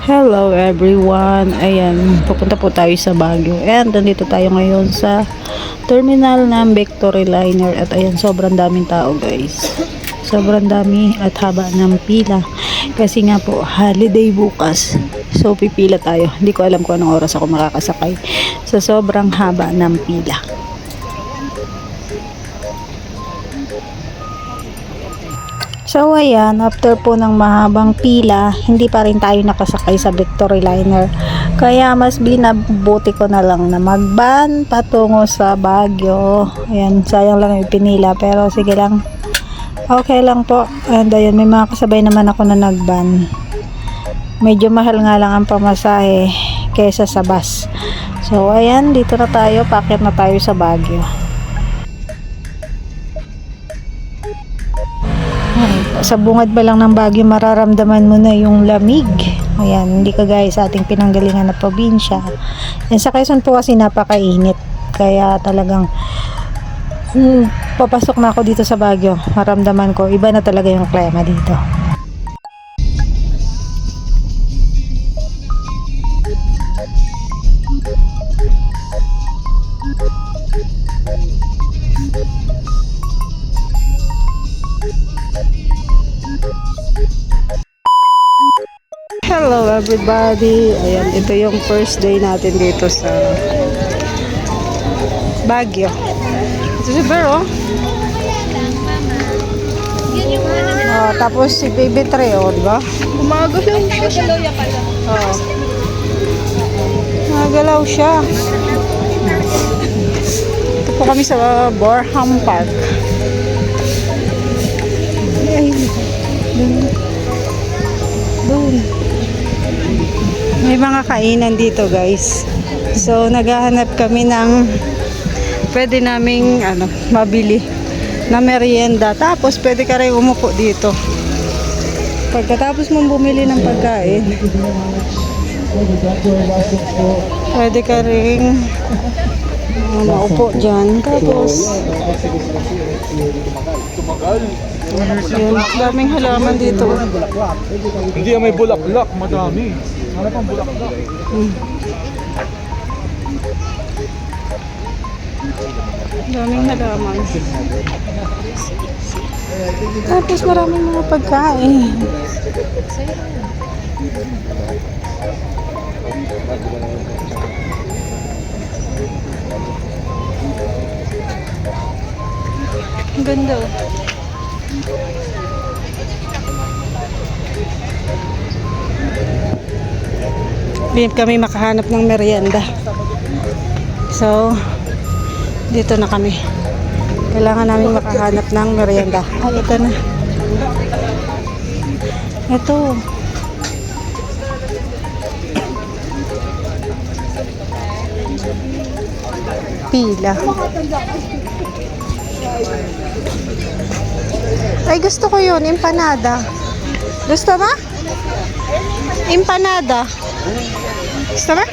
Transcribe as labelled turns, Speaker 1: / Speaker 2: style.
Speaker 1: Hello everyone. Ayan, pupunta po tayo sa Baguio. And nandito tayo ngayon sa terminal ng Victory Liner. At ayan, sobrang daming tao guys. Sobrang dami at haba ng pila. Kasi nga po, holiday bukas. So pipila tayo. Hindi ko alam kung anong oras ako makakasakay. So sobrang haba ng pila. So ayan, after po ng mahabang pila, hindi pa rin tayo nakasakay sa Victory Liner. Kaya mas binabuti ko na lang na mag-van patungo sa Baguio. Ayan, sayang lang yung pinila pero sige lang. Okay lang po. And ayun, may mga kasabay naman ako na nag-van. Medyo mahal nga lang ang pamasahe kaysa sa bus. So ayan, dito na tayo, paakyat na tayo sa Baguio. Sa bungad pa lang ng Baguio mararamdaman mo na yung lamig. Ayan, hindi kagaya sa ating pinanggalingan na probinsya. Yan, sa Quezon po kasi napakainit. Kaya talagang papasok na ako dito sa Baguio, maramdaman ko iba na talaga yung klima dito. Hello everybody. Ayan, ito yung first day natin dito sa Baguio. Ito si Bero. Tapos si Baby Treo, di ba?
Speaker 2: Umaga siya.
Speaker 1: Oo. Nagalaw siya. Ito po kami sa Borham Park. Ay, doon. May mga kainan dito guys. So naghahanap kami ng pwede naming mabili na merienda. Tapos pwede ka rin umupo dito. Pagkatapos mong bumili ng pagkain, pwede ka rin maupo dyan. Tapos yun, daming halaman dito.
Speaker 3: Hindi may bulaklak, madami. Ano pang bulaklak?
Speaker 1: Daming halaman. Tapos maraming mga pagkain. Ang ganda. Hindi kami makahanap ng merienda. So, dito na kami. Kailangan namin makahanap ng merienda. Ay, ito na. Ito. Pila. Ay, gusto ko yun. Empanada. Gusto mo? Empanada. Gusto mo?